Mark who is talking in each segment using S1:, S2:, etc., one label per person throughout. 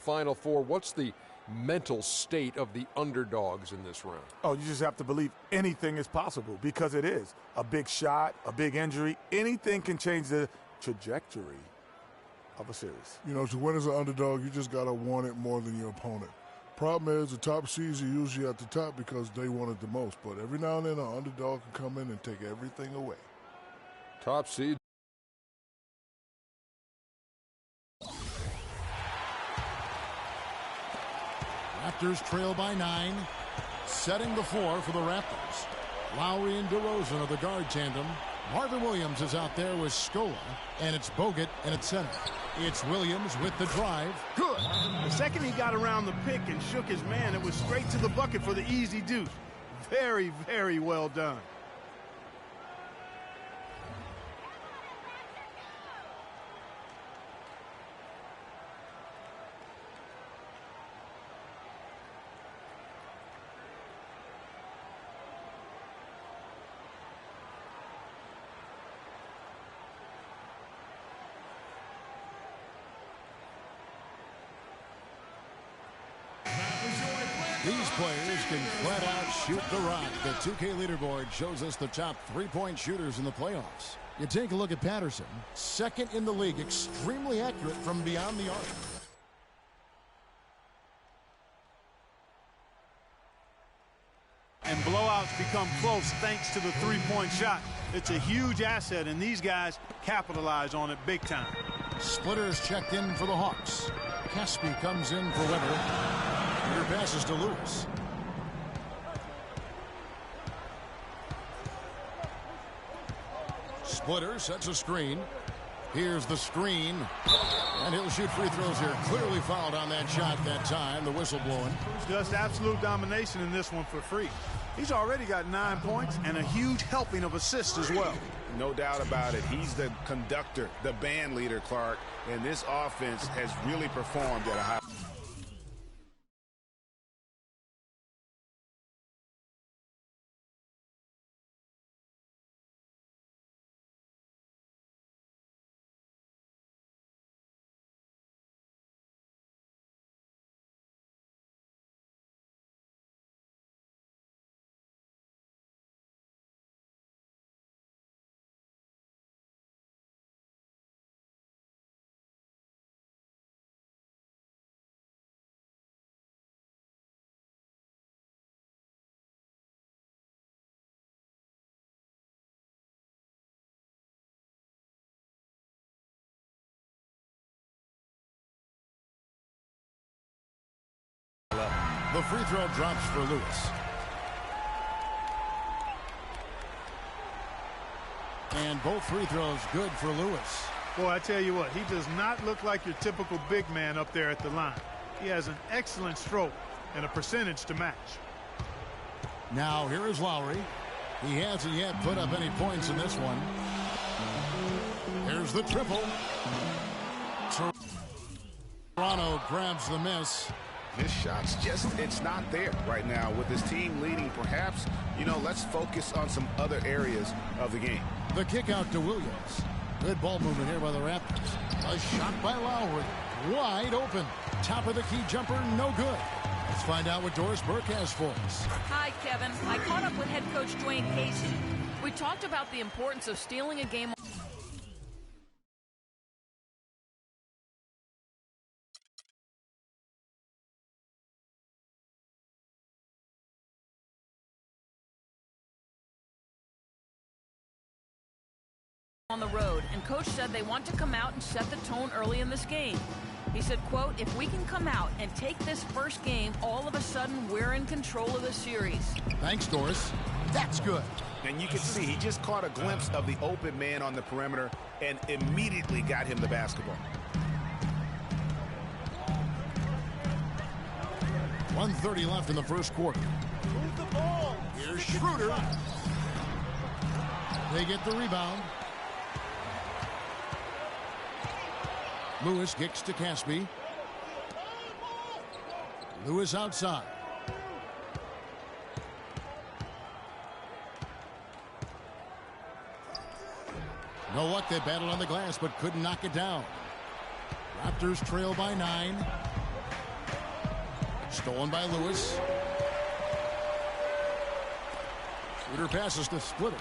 S1: Final Four, what's the mental state of the underdogs in this round?
S2: Oh, you just have to believe anything is possible, because it is. A big shot, a big injury, anything can change the trajectory of a series.
S3: You know, to win as an underdog, you just got to want it more than your opponent. Problem is, the top seeds are usually at the top because they want it the most. But every now and then, an underdog can come in and take everything away.
S1: Top seed.
S4: Raptors trail by 9, setting the floor for the Raptors. Lowry and DeRozan are the guard tandem. Marvin Williams is out there with Scola, and it's Bogut and it's center. It's Williams with the drive.
S5: Good. The second he got around the pick and shook his man, it was straight to the bucket for the easy deuce. Very, very well done.
S4: These players can flat out shoot the rock. The 2K leaderboard shows us the top three-point shooters in the playoffs. You take a look at Patterson, second in the league, extremely accurate from beyond the arc.
S5: And blowouts become close thanks to the three-point shot. It's a huge asset, and these guys capitalize on it big time.
S4: Splitter is checked in for the Hawks. Caspi comes in for Weber. Here passes to Lewis. Splitter sets a screen. Here's the screen. And he'll shoot free throws here. Clearly fouled on that shot that time. The whistle blowing.
S5: Just absolute domination in this one for free. He's already got 9 points and a huge helping of assists as well.
S6: No doubt about it. He's the conductor, the band leader, Clark. And this offense has really performed at a high.
S4: The free throw drops for Lewis. And both free throws good for Lewis.
S5: Boy, I tell you what, he does not look like your typical big man up there at the line. He has an excellent stroke and a percentage to match.
S4: Now here is Lowry. He hasn't yet put up any points in this one. Here's the triple. Toronto grabs the miss.
S6: His shot's just, it's not there right now. With his team leading, perhaps, you know, let's focus on some other areas of the game.
S4: The kick out to Williams. Good ball movement here by the Raptors. A shot by Lowry. Wide open. Top of the key jumper, no good. Let's find out what Doris Burke has for us.
S7: Hi, Kevin. I caught up with head coach Dwayne Casey. We talked about the importance of stealing a game on the road, and coach said they want to come out and set the tone early in this game. He said, quote, if we can come out and take this first game, all of a sudden we're in control of the series.
S4: Thanks, Doris. That's good.
S6: And you can see he just caught a glimpse of the open man on the perimeter and immediately got him the basketball.
S4: 1:30 left in the first quarter.
S5: Move the ball.
S4: Here's Schroeder. They get the rebound. Lewis kicks to Caspi. Lewis outside. No luck. They battled on the glass but couldn't knock it down. Raptors trail by 9. Stolen by Lewis. Shooter passes to Splitter.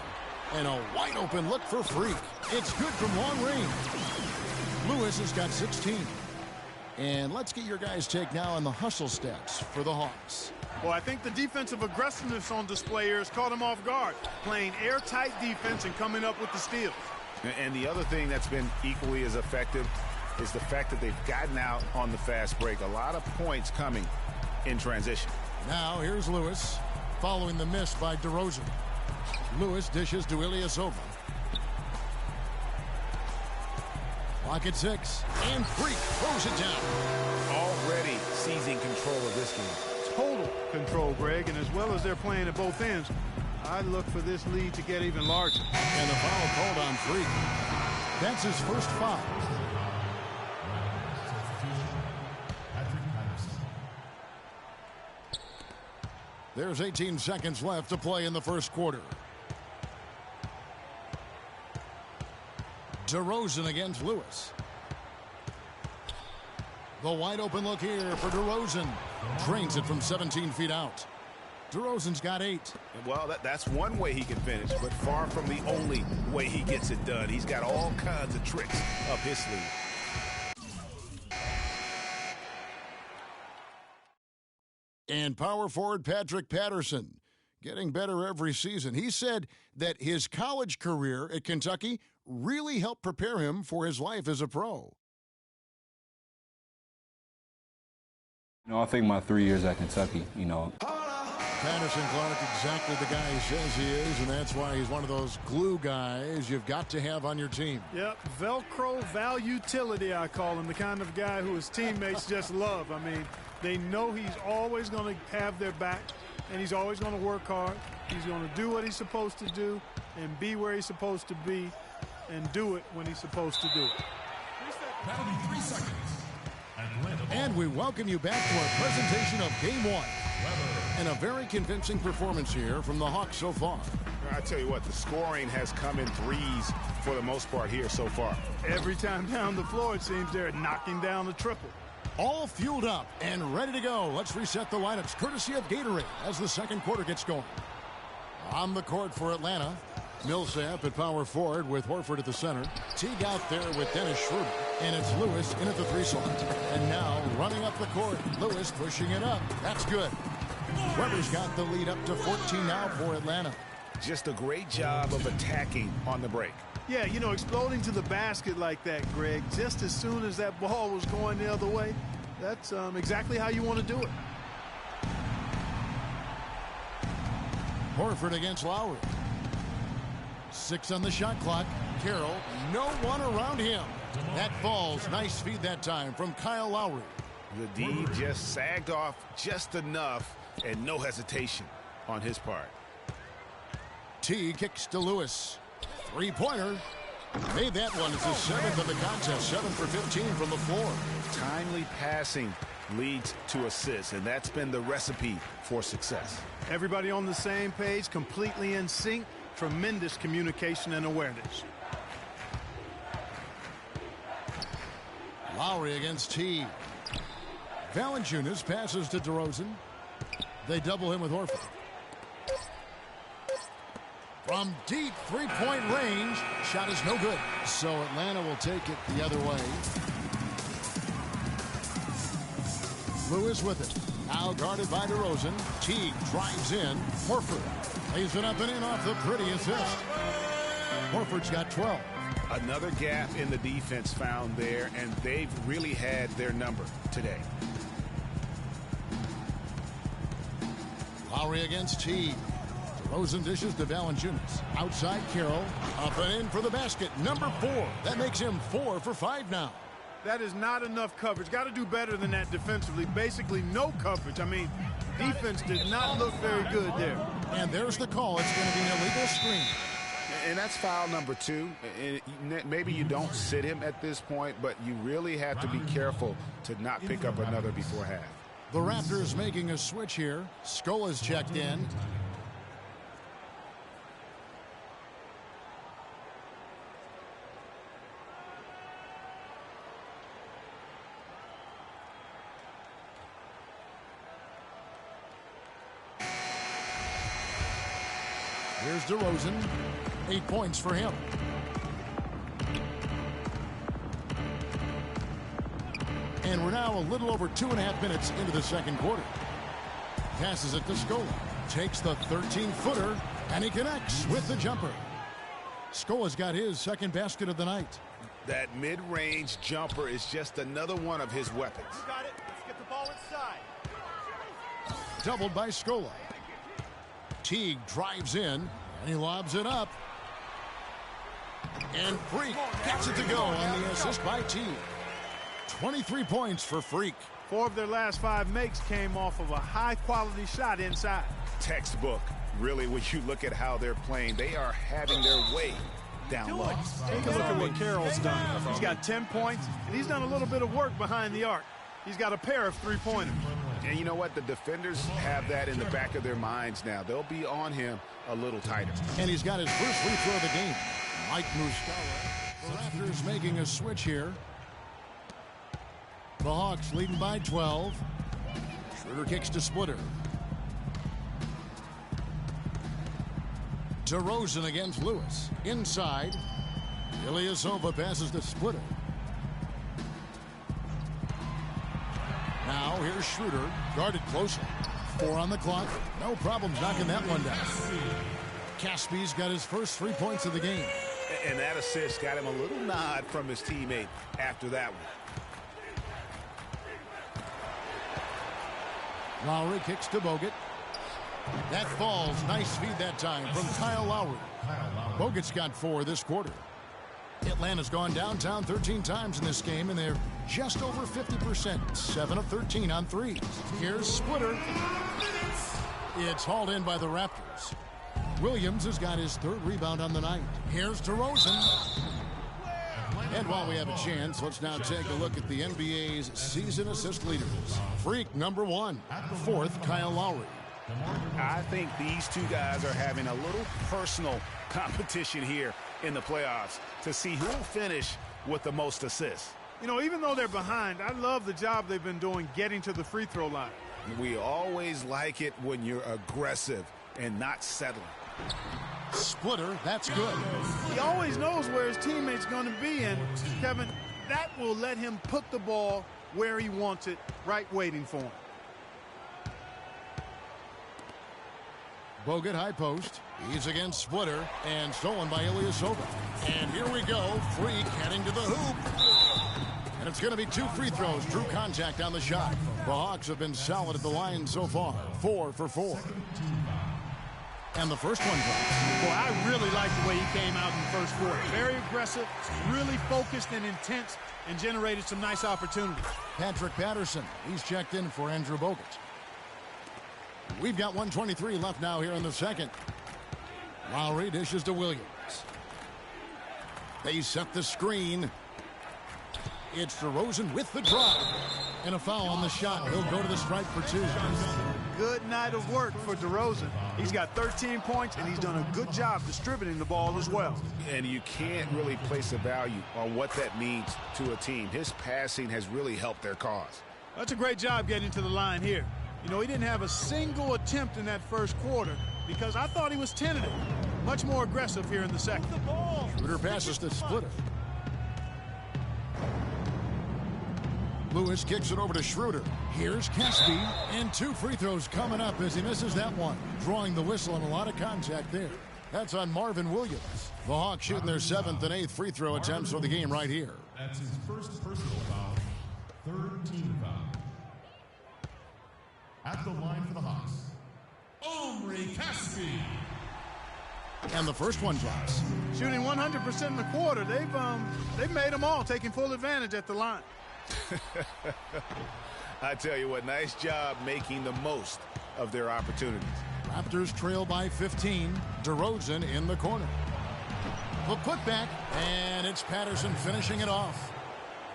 S4: And a wide open look for Freak. It's good from long range. Lewis has got 16. And let's get your guys' take now on the hustle stats for the Hawks.
S5: Well, I think the defensive aggressiveness on display here has caught him off guard. Playing airtight defense and coming up with the steals.
S6: And the other thing that's been equally as effective is the fact that they've gotten out on the fast break. A lot of points coming in transition.
S4: Now here's Lewis following the miss by DeRozan. Lewis dishes to Ilyasova. Clock at 6. And Freak throws it down.
S6: Already seizing control of this game.
S5: Total control, Greg, and as well as they're playing at both ends, I look for this lead to get even larger.
S4: And the foul called on Freak. That's his first foul. There's 18 seconds left to play in the first quarter. DeRozan against Lewis. The wide open look here for DeRozan. Drains it from 17 feet out. DeRozan's got 8.
S6: Well, that's one way he can finish, but far from the only way he gets it done. He's got all kinds of tricks up his sleeve.
S4: And power forward Patrick Patterson, getting better every season. He said that his college career at Kentucky really helped prepare him for his life as a pro.
S8: I think my 3 years at Kentucky,
S4: Patterson Clark, exactly the guy he says he is, and that's why he's one of those glue guys you've got to have on your team.
S5: Yep, Velcro Valutility, I call him, the kind of guy who his teammates just love. I mean, they know he's always going to have their back, and he's always going to work hard. He's going to do what he's supposed to do and be where he's supposed to be and do it when he's supposed to do it.
S9: That'll be 3 seconds.
S4: And we welcome you back to our presentation of Game 1. And a very convincing performance here from the Hawks so far.
S6: I tell you what, the scoring has come in threes for the most part here so far.
S5: Every time down the floor, it seems they're knocking down the triple.
S4: All fueled up and ready to go. Let's reset the lineups courtesy of Gatorade as the second quarter gets going. On the court for Atlanta, Millsap at power forward with Horford at the center. Teague out there with Dennis Schroeder. And it's Lewis in at the 3 slot. And now running up the court, Lewis pushing it up. That's good. Weber's got the lead up to 14 now for Atlanta.
S6: Just a great job of attacking on the break.
S5: Yeah, exploding to the basket like that, Greg, just as soon as that ball was going the other way, that's exactly how you want to do it.
S4: Horford against Lowry. 6 on the shot clock. Carroll, no one around him. That falls. Nice feed that time from Kyle Lowry.
S6: The D just sagged off just enough and no hesitation on his part.
S4: T kicks to Lewis. 3-pointer. Made that one. It's the 7th of the contest. 7 for 15 from the floor.
S6: Timely passing leads to assists, and that's been the recipe for success.
S5: Everybody on the same page, completely in sync. Tremendous communication and awareness.
S4: Lowry against T. Valanciunas passes to DeRozan. They double him with Horford. From deep three-point range, shot is no good. So Atlanta will take it the other way. Lewis with it. Now guarded by DeRozan. Teague drives in. Horford lays it up and in off the pretty assist. Horford's got 12.
S6: Another gap in the defense found there, and they've really had their number today.
S4: Lowry against Teague. DeRozan dishes to Valanciunas. Outside Carroll. Up and in for the basket. Number 4. That makes him 4 for 5 now.
S5: That is not enough coverage. Got to do better than that defensively. Basically no coverage. I mean, defense did not look very good there.
S4: And there's the call. It's going to be an illegal screen.
S6: And that's foul number 2. And maybe you don't sit him at this point, but you really have to be careful to not pick up another before half.
S4: The Raptors making a switch here. Scola's checked in. Here's DeRozan. 8 points for him. And we're now a little over 2.5 minutes into the second quarter. Passes it to Scola. Takes the 13-footer, and he connects with the jumper. Scola's got his second basket of the night.
S6: That mid-range jumper is just another one of his weapons.
S10: You got it. Let's get the ball inside.
S4: Doubled by Scola. Teague drives in, and he lobs it up. And Freak gets it to go on the assist by Teague. 23 points for Freak.
S5: 4 of their last 5 makes came off of a high-quality shot inside.
S6: Textbook. Really, when you look at how they're playing, they are having their way down low.
S5: Take a look at what Carroll's done. He's got 10 points, and he's done a little bit of work behind the arc. He's got a pair of 3-pointers.
S6: And you know what? The defenders have that in the back of their minds now. They'll be on him a little tighter.
S4: And he's got his first free throw of the game. Mike Muscala. The Raptors making a switch here. The Hawks leading by 12. Schroeder kicks to Splitter. DeRozan against Lewis. Inside. Ilyasova passes to Splitter. Now here's Schroeder. Guarded closely. 4 on the clock. No problems knocking that one down. Caspi's got his first 3 points of the game.
S6: And that assist got him a little nod from his teammate after that one.
S4: Lowry kicks to Bogut. That falls. Nice feed that time from Kyle Lowry. Bogut's got 4 this quarter. Atlanta's gone downtown 13 times in this game, and they're just over 50%. 7 of 13 on threes. Here's Splitter. It's hauled in by the Raptors. Williams has got his 3rd rebound on the night. Here's DeRozan. And while we have a chance, let's now take a look at the NBA's season assist leaders. Freak number 1. 4th, Kyle Lowry.
S6: I think these two guys are having a little personal competition here in the playoffs to see who will finish with the most assists.
S5: You know, even though they're behind, I love the job they've been doing getting to the free throw line.
S6: We always like it when you're aggressive and not settling.
S4: Splitter, that's good.
S5: He always knows where his teammate's going to be, and Kevin, that will let him put the ball where he wants it, right waiting for him.
S4: Bogut high post. He's against Splitter and stolen by Ilyasova. And here we go. Freak heading to the hoop. And it's going to be 2 free throws. Drew contact on the shot. The Hawks have been solid at the line so far. 4 for 4. And the first one drops.
S5: Boy, I really like the way he came out in the first quarter. Very aggressive, really focused and intense, and generated some nice opportunities.
S4: Patrick Patterson. He's checked in for Andrew Bogut. We've got 1:23 left now here in the second. Lowry dishes to Williams. They set the screen. It's DeRozan with the drop. And a foul on the shot. He'll go to the stripe for 2.
S5: Good night of work for DeRozan. He's got 13 points, and he's done a good job distributing the ball as well.
S6: And you can't really place a value on what that means to a team. His passing has really helped their cause.
S5: That's a great job getting to the line here. You know, he didn't have a single attempt in that first quarter because I thought he was tentative. Much more aggressive here in the second.
S4: Schroeder passes to Splitter. Lewis kicks it over to Schroeder. Here's Caspi, and 2 free throws coming up as he misses that one. Drawing the whistle and a lot of contact there. That's on Marvin Williams. The Hawks shooting their 7th and 8th free throw attempts for the game right here.
S9: That's his first personal foul, 3rd team foul. At the line for the Hawks, Omri Caspi.
S4: And the first one drops.
S5: Shooting 100% in the quarter. They've made them all, taking full advantage at the line.
S6: I tell you what, nice job making the most of their opportunities.
S4: Raptors trail by 15. DeRozan in the corner. The putback, and it's Patterson finishing it off.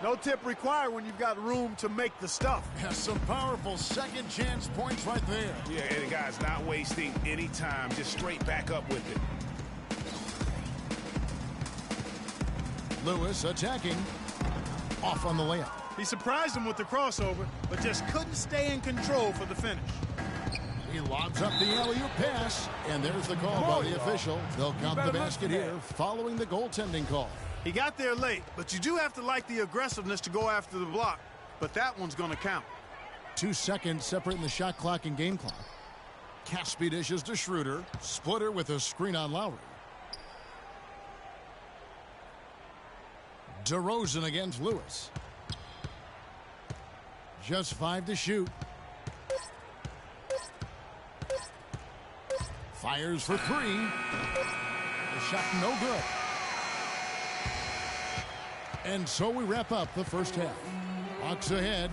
S5: No tip required when you've got room to make the stuff.
S4: Some powerful second chance points right there.
S6: Yeah, and the guy's not wasting any time, just straight back up with it.
S4: Lewis attacking. Off on the layup.
S5: He surprised him with the crossover, but just couldn't stay in control for the finish.
S4: He lobs up the alley-oop pass, and there's the call by the official. They'll count the basket here following the goaltending call.
S5: He got there late, but you do have to like the aggressiveness to go after the block. But that one's going to count.
S4: 2 seconds separating the shot clock and game clock. Caspi dishes to Schroeder. Splitter with a screen on Lowry. DeRozan against Lewis. Just 5 to shoot. Fires for 3. The shot no good. And so we wrap up the first half. Hawks ahead.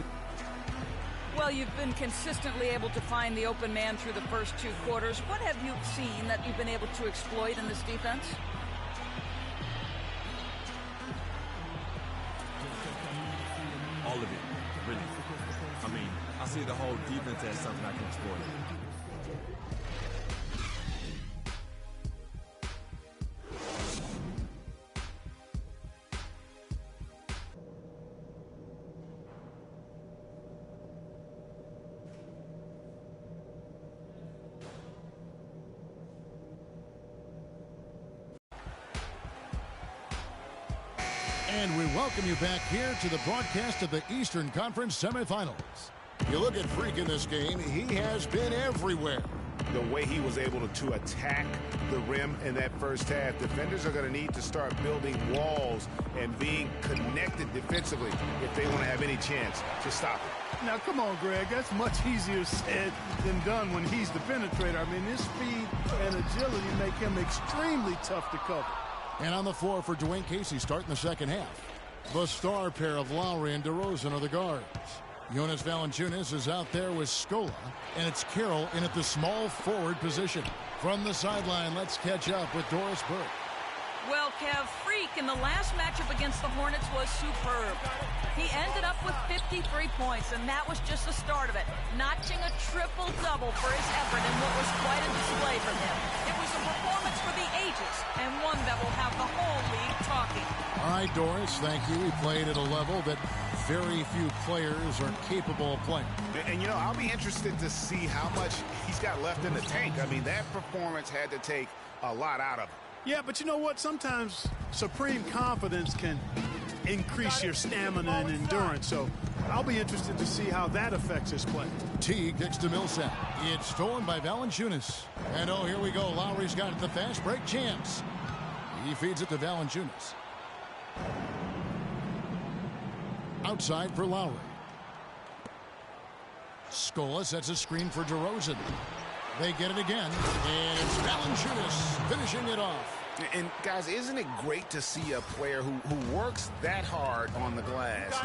S7: Well, you've been consistently able to find the open man through the first 2 quarters. What have you seen that you've been able to exploit in this defense?
S11: All of it, really. I mean, I see the whole defense as something I can exploit.
S4: And we welcome you back here to the broadcast of the Eastern Conference semifinals. You look at Freak in this game, he has been everywhere.
S6: The way he was able to attack the rim in that first half, defenders are going to need to start building walls and being connected defensively if they want to have any chance to stop it.
S5: Now, come on, Greg. That's much easier said than done when he's the penetrator. I mean, his speed and agility make him extremely tough to cover.
S4: And on the floor for Dwayne Casey starting the second half. The star pair of Lowry and DeRozan are the guards. Jonas Valanciunas is out there with Scola, and it's Carroll in at the small forward position. From the sideline, let's catch up with Doris Burke.
S7: Well, Kev, Freak in the last matchup against the Hornets was superb. He ended up with 53 points, and that was just the start of it, notching a triple-double for his effort in what was quite a display from him. It was a performance for the ages, and one that will have the whole league talking.
S4: All right, Doris, thank you. He played at a level that very few players are capable of playing.
S6: And, you know, I'll be interested to see how much he's got left in the tank. I mean, that performance had to take a lot out of him.
S5: Yeah, but you know what? Sometimes supreme confidence can increase your stamina and endurance. So I'll be interested to see how that affects his play.
S4: Teague kicks to Millsap. It's stolen by Valanciunas. And oh, here we go. Lowry's got the fast break chance. He feeds it to Valanciunas. Outside for Lowry. Scola sets a screen for DeRozan. They get it again, and it's Valanciunas finishing it off.
S6: And, guys, isn't it great to see a player who works that hard on the glass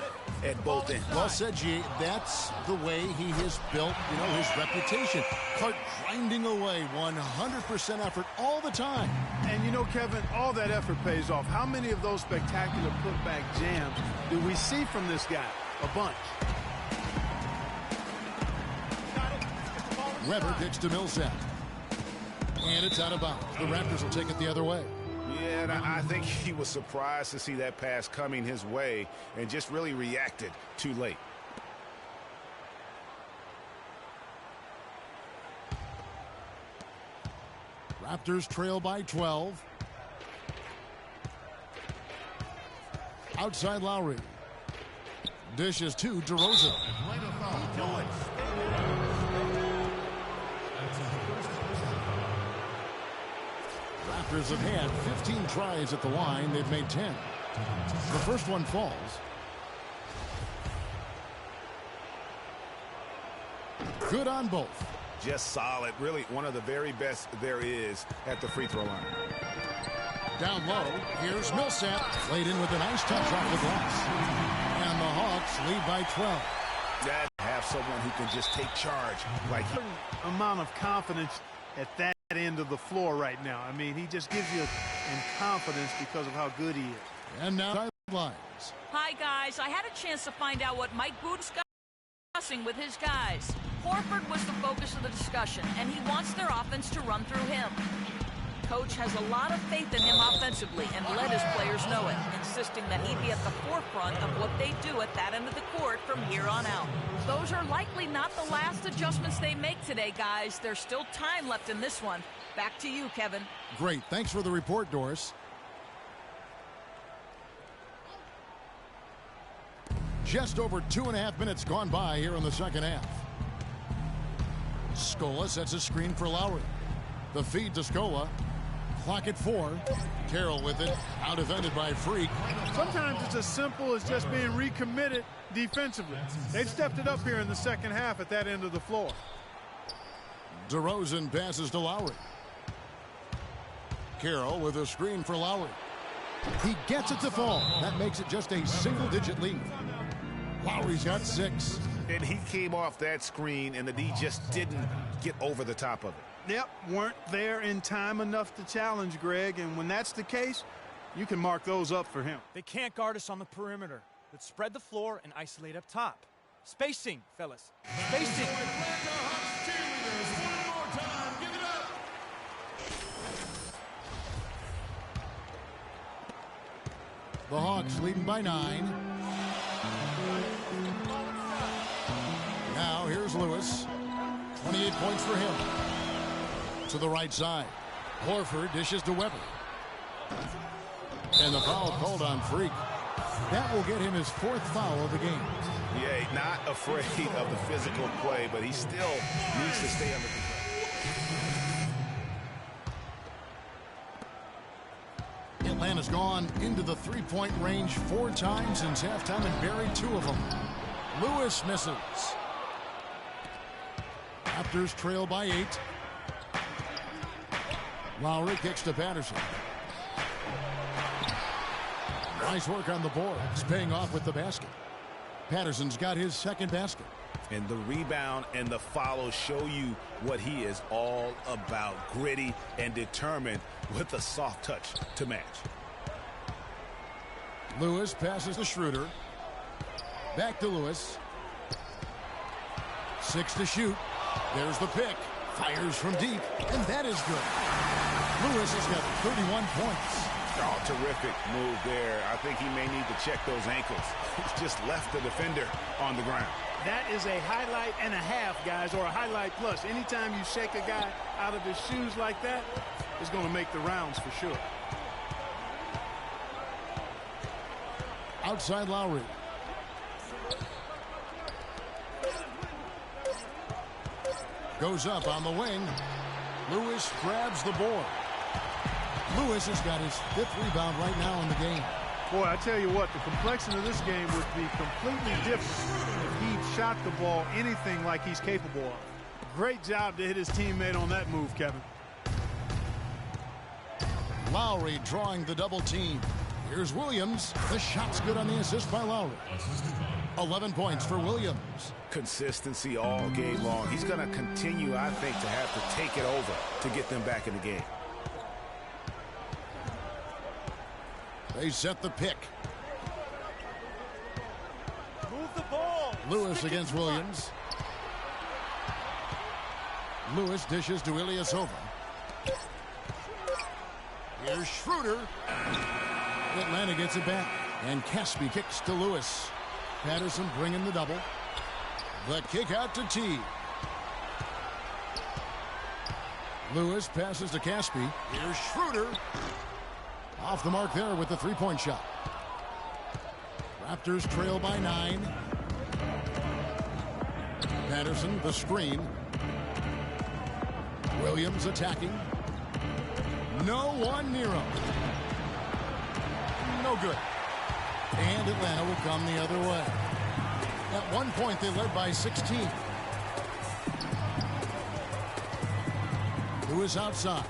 S6: at both ends?
S4: Well said, G. That's the way he has built, his reputation. Clark grinding away, 100% effort all the time.
S5: And, Kevin, all that effort pays off. How many of those spectacular putback jams do we see from this guy? A bunch.
S4: Weber kicks to Millsap. And it's out of bounds. The Raptors will take it the other way.
S6: Yeah, and I think he was surprised to see that pass coming his way and just really reacted too late.
S4: Raptors trail by 12. Outside Lowry. Dishes to DeRozan. Raptors have had 15 tries at the line. They've made 10. The first one falls. Good on both.
S6: Just solid. Really one of the very best there is at the free throw line.
S4: Down low. Here's Millsap. Laid in with a nice touch off the glass. And the Hawks lead by 12.
S6: That have someone who can just take charge. Like
S5: amount of confidence at that end of the floor right now. I mean, he just gives you confidence because of how good he is.
S4: And now sidelines.
S7: Hi, guys. I had a chance to find out what Mike Boone's discussing with his guys. Horford was the focus of the discussion, and he wants their offense to run through him. coach has a lot of faith in him offensively and let his players know it, insisting that he be at the forefront of what they do at that end of the court from here on out. Those are likely not the last adjustments they make today, guys. There's still time left in this one. Back to you, Kevin.
S4: Great. Thanks for the report, Doris. Just over 2.5 minutes gone by here in the second half. Scola sets a screen for Lowry. The feed to Scola. Clock at 4. Carroll with it. Out defended by Freak.
S5: Sometimes it's as simple as just being recommitted defensively. They've stepped it up here in the second half at that end of the floor.
S4: DeRozan passes to Lowry. Carroll with a screen for Lowry. He gets it to fall. That makes it just a single-digit lead. Lowry's got 6.
S6: And he came off that screen, and the D just didn't get over the top of it.
S5: Yep, weren't there in time enough to challenge Greg, and when that's the case, you can mark those up for him.
S10: They can't guard us on the perimeter. Let's spread the floor and isolate up top. Spacing, fellas. Spacing.
S4: The Hawks leading by 9. Now here's Lewis. 28 points for him. To the right side. Horford dishes to Weber. And the foul called on Freak. That will get him his 4th foul of the game.
S6: Yeah, not afraid of the physical play, but he still needs to stay under control.
S4: Atlanta's gone into the three-point range 4 times since halftime and buried 2 of them. Lewis misses. Raptors trail by 8. Lowry kicks to Patterson. Nice work on the board. It's paying off with the basket. Patterson's got his 2nd basket.
S6: And the rebound and the follow show you what he is all about. Gritty and determined with a soft touch to match.
S4: Lewis passes to Schroeder. Back to Lewis. 6 to shoot. There's the pick. Fires from deep. And that is good. Lewis has got 31 points.
S6: Oh, terrific move there. I think he may need to check those ankles. He's just left the defender on the ground.
S5: That is a highlight and a half, guys, or a highlight plus. Anytime you shake a guy out of his shoes like that, it's going to make the rounds for sure.
S4: Outside Lowry. Goes up on the wing. Lewis grabs the board. Lewis has got his 5th rebound right now in the game.
S5: Boy, I tell you what, the complexion of this game would be completely different if he shot the ball anything like he's capable of. Great job to hit his teammate on that move, Kevin.
S4: Lowry drawing the double team. Here's Williams. The shot's good on the assist by Lowry. 11 points for Williams.
S6: Consistency all game long. He's going to continue, I think, to have to take it over to get them back in the game.
S4: They set the pick.
S10: Move the ball.
S4: Lewis against Williams. Lewis dishes to Ilyasova. Here's Schroeder. Atlanta gets it back. And Caspi kicks to Lewis. Patterson bringing the double. The kick out to T. Lewis passes to Caspi. Here's Schroeder. Off the mark there with the 3-point shot. Raptors trail by 9. Patterson, the screen. Williams attacking. No one near him. No good. And Atlanta will come the other way. At one point, they led by 16. Lewis outside.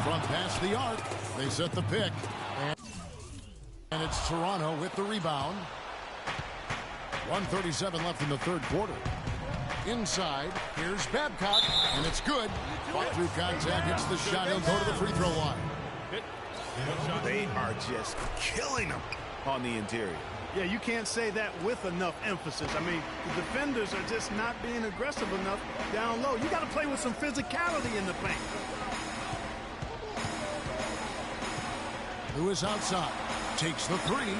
S4: From past the arc, they set the pick. And it's Toronto with the rebound. 1:37 left in the 3rd quarter. Inside, here's Babcock, and it's good. Fought through contact, hits the shot, he'll go to the free throw line.
S6: They are just killing them on the interior.
S5: Yeah, you can't say that with enough emphasis. I mean, the defenders are just not being aggressive enough down low. You got to play with some physicality in the paint.
S4: Lewis outside. Takes the three.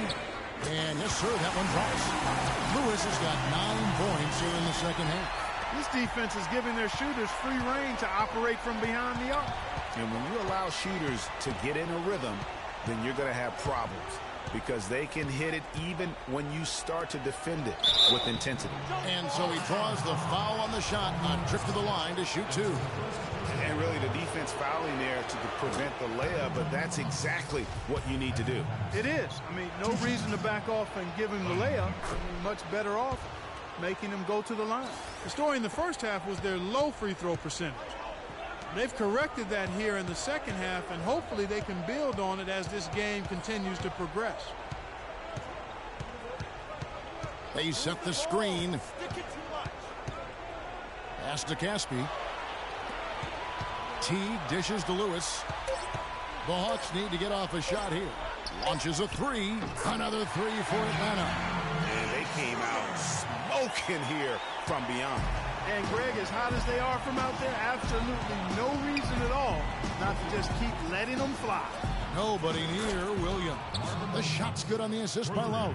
S4: And yes, sir, that one drops. Lewis has got 9 points here in the second half.
S5: This defense is giving their shooters free reign to operate from behind the arc.
S6: And when you allow shooters to get in a rhythm, then you're going to have problems because they can hit it even when you start to defend it with intensity.
S4: And so he draws the foul on the shot on trip to the line to shoot two.
S6: And really the defense fouling there to prevent the layup, but that's exactly what you need to do.
S5: It is. I mean, no reason to back off and give him the layup. I mean, much better off making him go to the line. The story in the first half was their low free throw percentage. They've corrected that here in the second half, and hopefully they can build on it as this game continues to progress.
S4: They set the screen. Pass to Caspi. Teague dishes to Lewis. The Hawks need to get off a shot here. Launches a three. Another three for Atlanta.
S6: And they came out smoking here from beyond.
S5: And Greg, as hot as they are from out there, absolutely no reason at all not to just keep letting them fly.
S4: Nobody near Williams. The shot's good on the assist by Lowry.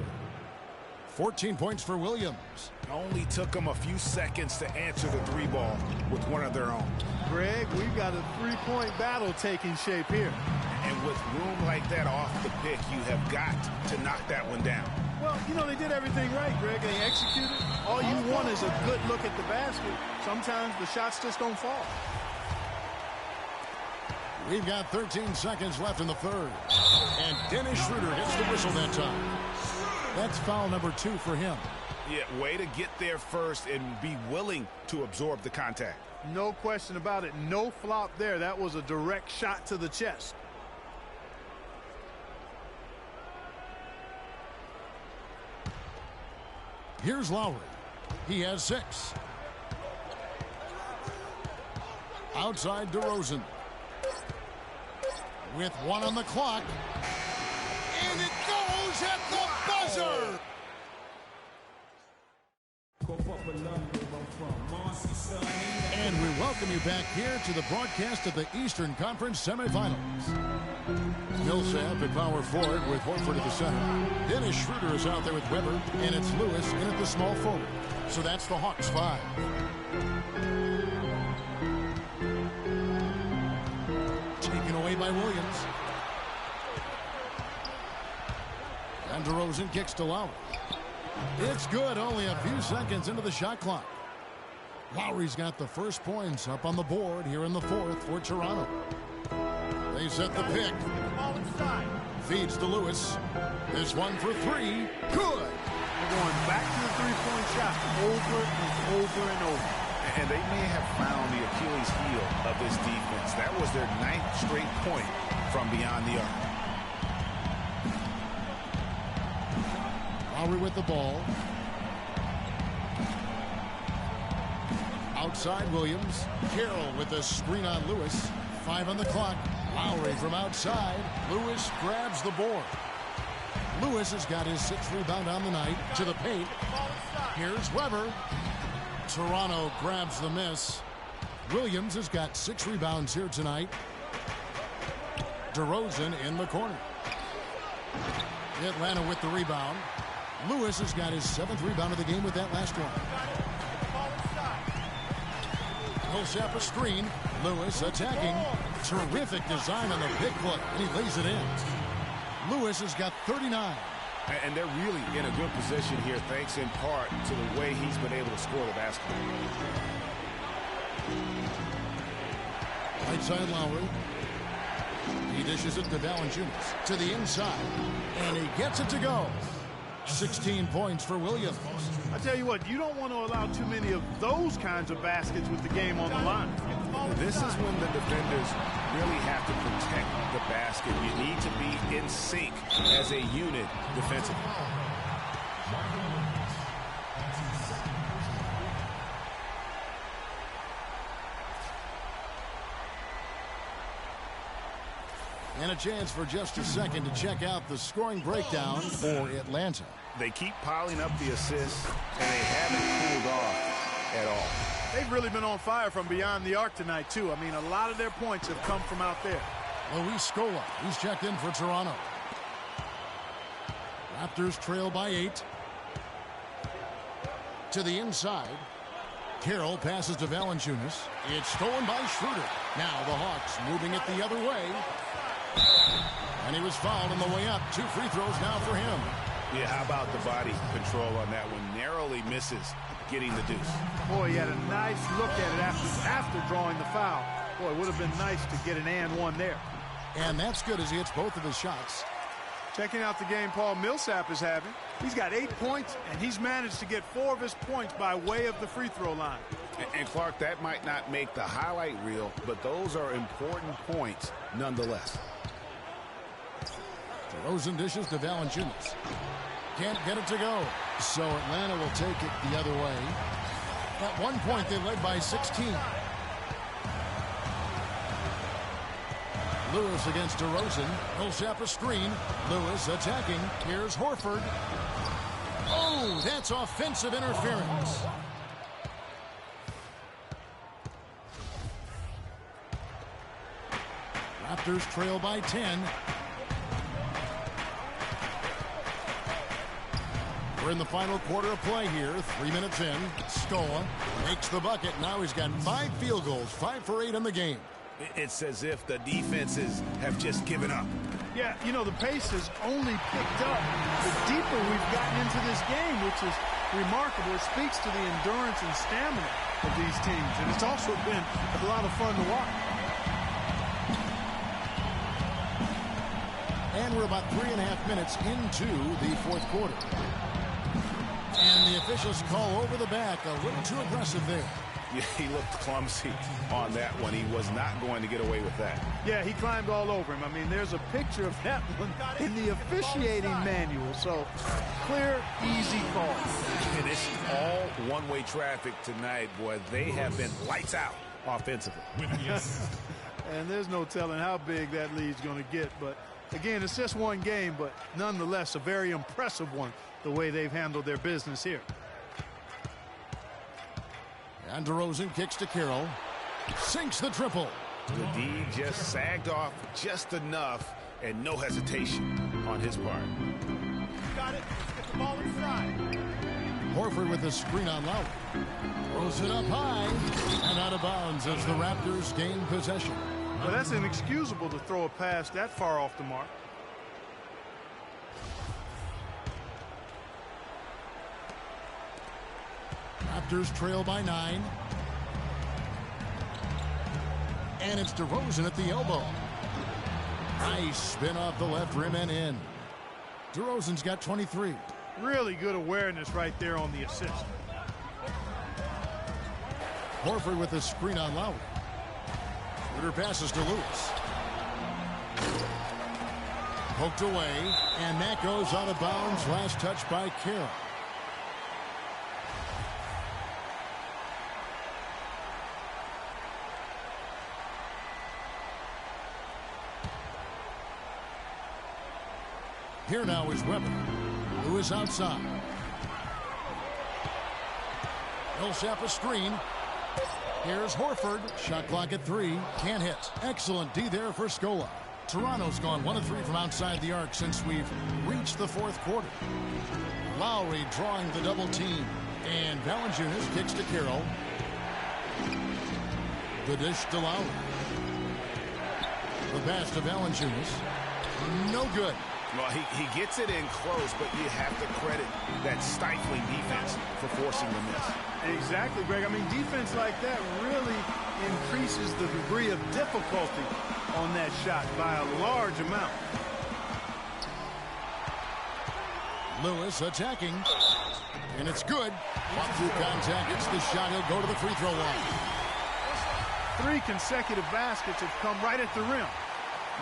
S4: 14 points for Williams.
S6: Only took them a few seconds to answer the three ball with one of their own.
S5: Greg, we've got a three-point battle taking shape here.
S6: And with room like that off the pick, you have got to knock that one down.
S5: Well, you know, they did everything right, Greg. They executed. All you want is a good look at the basket. Sometimes the shots just don't fall.
S4: We've got 13 seconds left in the third. And Dennis Schroeder hits the whistle that time. That's foul number 2 for him.
S6: Yeah, way to get there first and be willing to absorb the contact.
S5: No question about it. No flop there. That was a direct shot to the chest.
S4: Here's Lowry. He has 6. Outside DeRozan. With 1 on the clock. And it goes at the buzzer! And we welcome you back here to the broadcast of the Eastern Conference semifinals. Millsap at power forward with Horford at the center. Dennis Schroeder is out there with Weber, and it's Lewis in at the small forward. So that's the Hawks 5. Taken away by Williams. And DeRozan kicks to Lowry. It's good, only a few seconds into the shot clock. Lowry's got the first points up on the board here in the fourth for Toronto. They set the pick. Feeds to Lewis. This one for 3. Good.
S5: They're going back to the three-point shot over and over and over.
S6: And they may have found the Achilles heel of this defense. That was their 9th straight point from beyond the arc.
S4: Lowry with the ball. Outside Williams. Carroll with the screen on Lewis. 5 on the clock. Lowry from outside. Lewis grabs the board. Lewis has got his 6th rebound on the night to the paint. Here's Weber. Toronto grabs the miss. Williams has got 6 rebounds here tonight. DeRozan in the corner. Atlanta with the rebound. Lewis has got his 7th rebound of the game with that last one. Millsap a screen. Lewis attacking. Terrific design on the big play. And he lays it in. Lewis has got 39.
S6: And they're really in a good position here, thanks in part to the way he's been able to score the basketball.
S4: Right side Lowry. He dishes it to Valanciunas to the inside. And he gets it to go. 16 points for Williams.
S5: I tell you what, you don't want to allow too many of those kinds of baskets with the game on the line.
S6: This is when the defenders really have to protect the basket. You need to be in sync as a unit defensively.
S4: And a chance for just a second to check out the scoring breakdown for Atlanta.
S6: They keep piling up the assists, and they haven't cooled off at all.
S5: They've really been on fire from beyond the arc tonight, too. I mean, a lot of their points have come from out there.
S4: Luis Scola, he's checked in for Toronto. Raptors trail by 8. To the inside. Carroll passes to Valanciunas. It's stolen by Schroeder. Now the Hawks moving it the other way. And he was fouled on the way up. 2 free throws now for him.
S6: Yeah, how about the body control on that one? Narrowly misses getting the deuce.
S5: Boy, he had a nice look at it after drawing the foul. Boy, it would have been nice to get an and one there.
S4: And that's good as he hits both of his shots.
S5: Checking out the game Paul Millsap is having. He's got 8 points, and he's managed to get 4 of his points by way of the free throw line.
S6: And Clark, that might not make the highlight reel, but those are important points nonetheless.
S4: DeRozan dishes to Valanciunas. Can't get it to go. So Atlanta will take it the other way. At one point, they led by 16. Lewis against DeRozan. Millsap a screen. Lewis attacking. Here's Horford. Oh, that's offensive interference. Raptors trail by 10. We're in the final quarter of play here. 3 minutes in. Scola makes the bucket. Now he's got 5 field goals. 5 for 8 in the game.
S6: It's as if the defenses have just given up.
S5: Yeah, you know, the pace has only picked up the deeper we've gotten into this game, which is remarkable. It speaks to the endurance and stamina of these teams, and it's also been a lot of fun to watch.
S4: And we're about 3.5 minutes into the fourth quarter. And the officials call over the back. A little too aggressive there.
S6: Yeah, he looked clumsy on that one. He was not going to get away with that.
S5: Yeah, he climbed all over him. I mean, there's a picture of that one in the officiating manual. So, clear, easy call.
S6: And it's all one-way traffic tonight, boy. They have been lights out offensively.
S5: And there's no telling how big that lead's going to get. But, again, it's just one game, but nonetheless a very impressive one, the way they've handled their business here.
S4: And DeRozan kicks to Carroll. Sinks the triple.
S6: The D just sagged off just enough, and no hesitation on his part.
S5: Got it. Let's get the ball inside.
S4: Horford with a screen on Lowry. Throws it up high and out of bounds as the Raptors gain possession.
S5: Well, that's inexcusable to throw a pass that far off the mark.
S4: Raptors trail by 9. And it's DeRozan at the elbow. Nice spin off the left rim and in. DeRozan's got 23.
S5: Really good awareness right there on the assist.
S4: Horford with a screen on Lowry. Schroeder passes to Lewis. Poked away, and that goes out of bounds. Last touch by Carroll. Here now is Weber. Lewis outside. Millsap a screen. Here's Horford. Shot clock at 3. Can't hit. Excellent D there for Scola. Toronto's gone 1 of 3 from outside the arc since we've reached the fourth quarter. Lowry drawing the double team. And Valanciunas kicks to Carroll. The dish to Lowry. The pass to Valanciunas. No good.
S6: Well, he gets it in close, but you have to credit that stifling defense for forcing the miss.
S5: Exactly, Greg. I mean, defense like that really increases the degree of difficulty on that shot by a large amount.
S4: Lewis attacking. And it's good. Through contact, it's the shot. He'll go to the free throw line.
S5: 3 consecutive baskets have come right at the rim.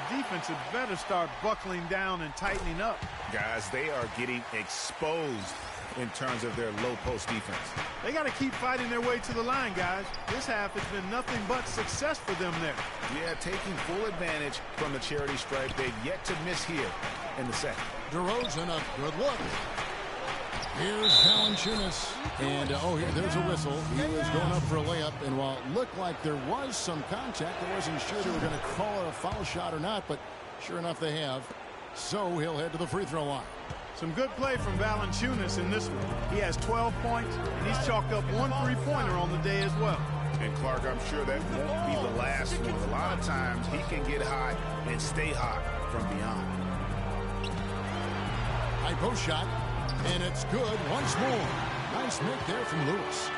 S5: The defense had better start buckling down and tightening up.
S6: Guys, they are getting exposed in terms of their low post defense.
S5: They got to keep fighting their way to the line, guys. This half has been nothing but success for them there.
S6: Yeah, taking full advantage from the charity stripe. They've yet to miss here in the second.
S4: DeRozan, a good look. Here's Valanciunas. And, there's a whistle. He was going up for a layup, and while it looked like there was some contact, I wasn't sure they were going to call it a foul shot or not, but sure enough they have. So he'll head to the free throw line.
S5: Some good play from Valanciunas in this one. He has 12 points, and he's chalked up one three-pointer on the day as well.
S6: And Clark, I'm sure that won't be the last one. A lot of times he can get hot and stay hot from beyond.
S4: High post shot, and it's good once more. Nice make there from Lewis.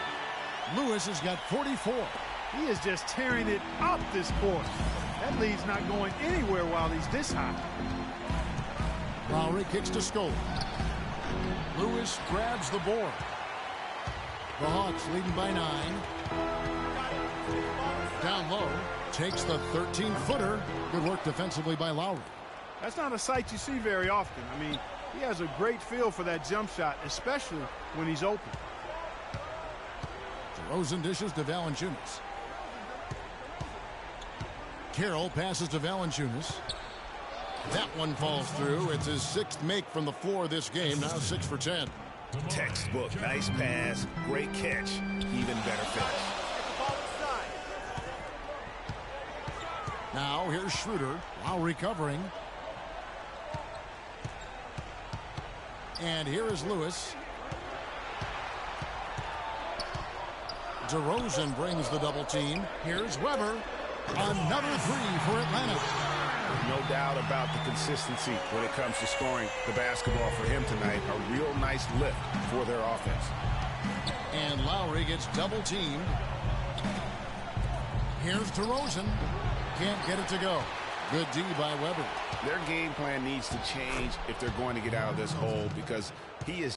S4: Lewis has got 44.
S5: He is just tearing it up this court. That lead's not going anywhere while he's this hot.
S4: Lowry kicks to Scola. Lewis grabs the board. The Hawks leading by 9. Down low, takes the 13-footer. Good work defensively by Lowry.
S5: That's not a sight you see very often. I mean, he has a great feel for that jump shot, especially when he's open.
S4: DeRozan dishes to Valanciunas. Carroll passes to Valanciunas. That one falls through. It's his 6th make from the floor this game. Now 6 for 10.
S6: Textbook. Nice pass. Great catch. Even better finish.
S4: Now here's Schroeder. Lowry covering. And here is Lewis. DeRozan brings the double team. Here's Weber. Another 3 for Atlanta.
S6: No doubt about the consistency when it comes to scoring the basketball for him tonight. A real nice lift for their offense.
S4: And Lowry gets double teamed. Here's DeRozan. Can't get it to go. Good D by Weber.
S6: Their game plan needs to change if they're going to get out of this hole, because he is...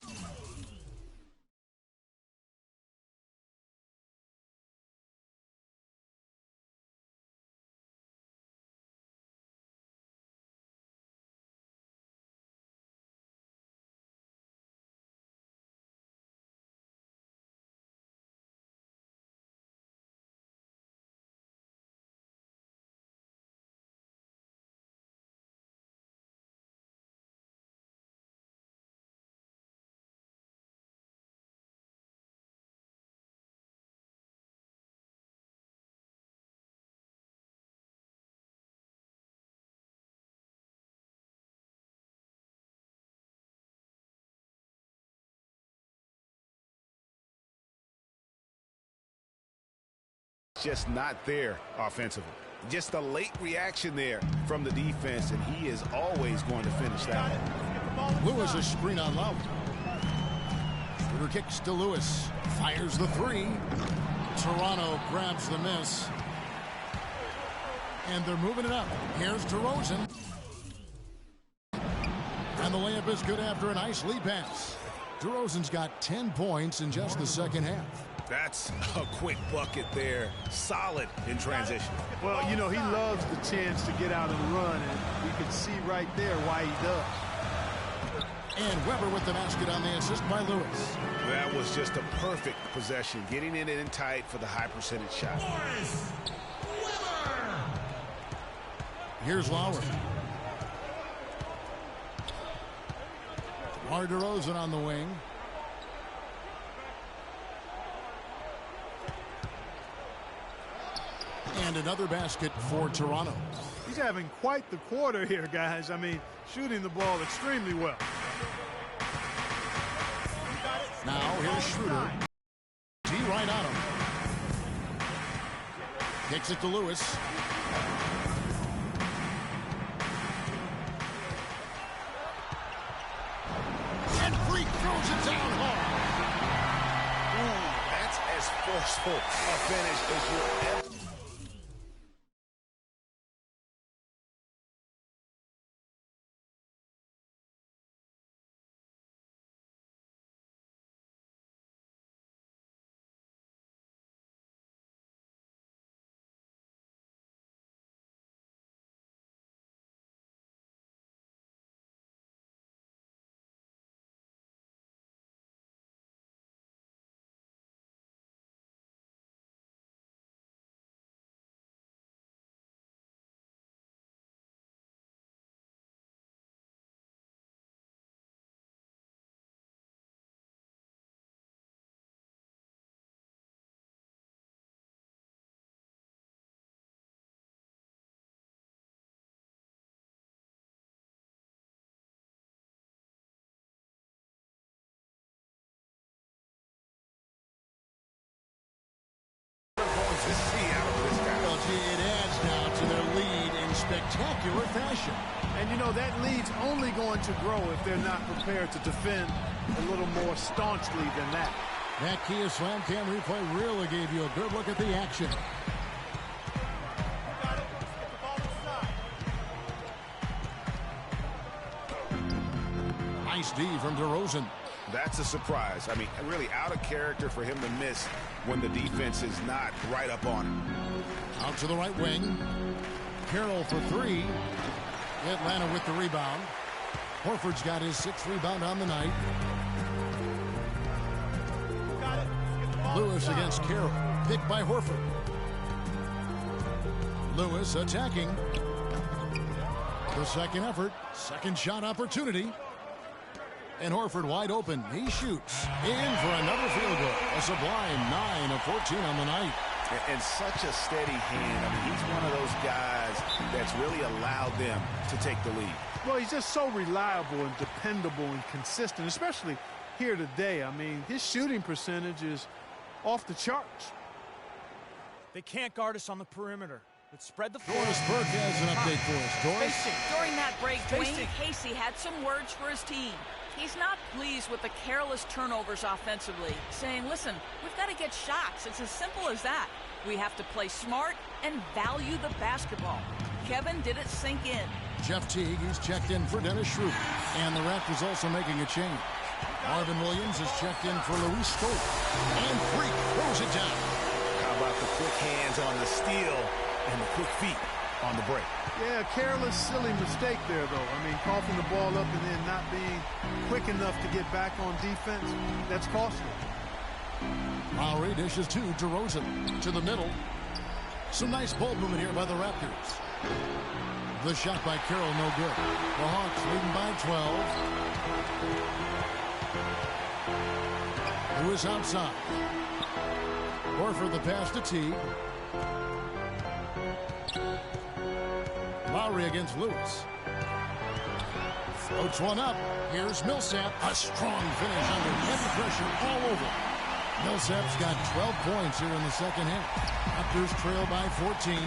S6: just not there offensively. Just a late reaction there from the defense, and he is always going to finish that one.
S4: Lewis a screen on Lowry. Schroeder kicks to Lewis. Fires the 3. Toronto grabs the miss. And they're moving it up. Here's DeRozan. And the layup is good after a nice lead pass. DeRozan's got 10 points in just the second half.
S6: That's a quick bucket there. Solid in transition.
S5: Well, you know, he loves the chance to get out and run, and we can see right there why he does.
S4: And Weber with the basket on the assist by Lewis.
S6: That was just a perfect possession, getting it in tight for the high percentage shot.
S4: Here's Lowry. DeMar DeRozan on the wing. And another basket for Toronto.
S5: He's having quite the quarter here, guys. I mean, shooting the ball extremely well.
S4: Now here's Schroeder. D right on him. Kicks it to Lewis. And Freak throws it down hard.
S6: Ooh, that's as forceful a finish as you'll ever
S4: spectacular fashion.
S5: And, you know, that lead's only going to grow if they're not prepared to defend a little more staunchly than that.
S4: That Kia Slam Cam replay really gave you a good look at the action. Nice D from DeRozan.
S6: That's a surprise. I mean, really out of character for him to miss when the defense is not right up on him.
S4: Out to the right wing. Carroll for three. Atlanta with the rebound. Horford's got his 6th rebound on the night. Lewis against Carroll. Picked by Horford. Lewis attacking. The second effort. Second shot opportunity. And Horford wide open. He shoots. In for another field goal. A sublime 9 of 14 on the night.
S6: And such a steady hand. I mean, he's one of those guys that's really allowed them to take the lead.
S5: Well, he's just so reliable and dependable and consistent, especially here today. I mean, his shooting percentage is off the charts.
S10: They can't guard us on the perimeter. Let's spread the floor.
S4: Doris Burke has an update for us. Doris?
S7: During that break, Dwayne Casey had some words for his team. He's not pleased with the careless turnovers offensively, saying, listen, we've got to get shots. It's as simple as that. We have to play smart and value the basketball. Kevin did it sink in.
S4: Jeff Teague, he's checked in for Dennis Schroeder. And the Raptors also making a change. Marvin Williams is checked in for Luis Scola. And Freak throws it down.
S6: How about the quick hands on the steal and the quick feet on the break?
S5: Yeah, careless, silly mistake there, though. I mean, coughing the ball up and then not being quick enough to get back on defense, that's costly.
S4: Lowry dishes to DeRozan. To the middle. Some nice ball movement here by the Raptors. The shot by Carroll, no good. The Hawks leading by 12. Lewis outside. Horford the pass to Teague. Lowry against Lewis. Floats one up. Here's Millsap. A strong finish under heavy pressure all over. Millsap's got 12 points here in the second half. Raptors trail by 14.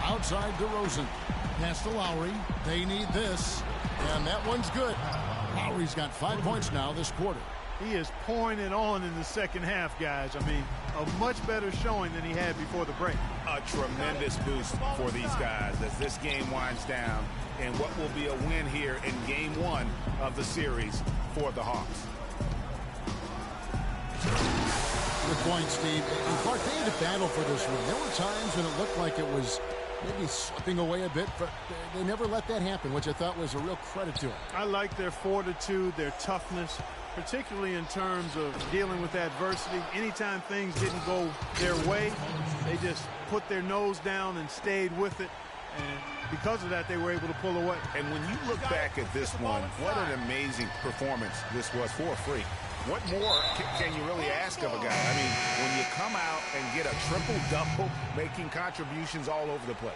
S4: Outside DeRozan. Pass to Lowry. They need this. And that one's good. Lowry's got 5 points now this quarter.
S5: He is pouring it on in the second half, guys. I mean, a much better showing than he had before the break.
S6: A tremendous boost for these guys as this game winds down and what will be a win here in game 1 of the series for the Hawks.
S4: Good point, Steve. And Clark, they had to battle for this one. There were times when it looked like it was maybe slipping away a bit, but they never let that happen, which I thought was a real credit to them.
S5: I like their fortitude, their toughness, particularly in terms of dealing with adversity. Anytime things didn't go their way, they just put their nose down and stayed with it. And because of that, they were able to pull away.
S6: And when you look back at this one, what an amazing performance this was for a Freak. What more can you really ask of a guy? I mean, when you come out and get a triple-double, making contributions all over the place.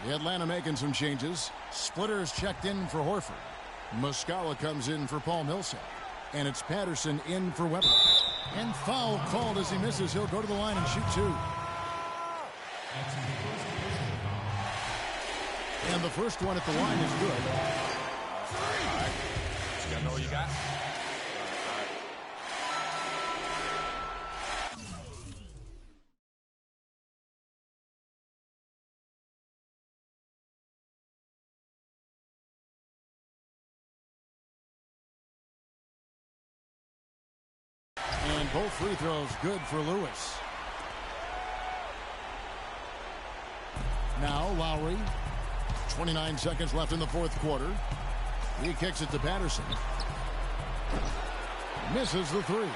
S4: Atlanta making some changes. Splitters checked in for Horford. Muscala comes in for Paul Millsap. And it's Patterson in for Weber. And foul called as he misses. He'll go to the line and shoot 2. And the first one at the line is good.
S11: All right. You gotta know what you got.
S4: And both free throws good for Lewis. Now Lowry. 29 seconds left in the fourth quarter. He kicks it to Patterson. Misses the 3.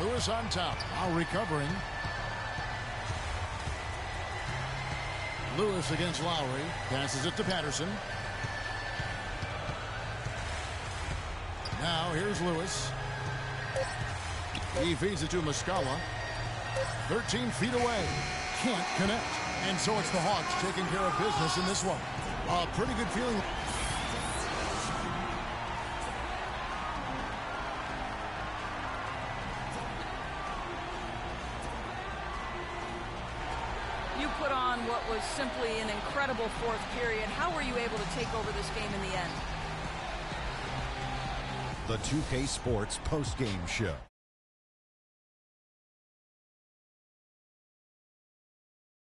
S4: Lewis on top. Lowry covering. Lewis against Lowry. Passes it to Patterson. Now here's Lewis. He feeds it to Muscala. 13 feet away. Can't connect. And so it's the Hawks taking care of business in this one. A pretty good feeling.
S7: put on what was simply an incredible fourth period. How were you able to take over this game in the end?
S12: The 2K Sports postgame show.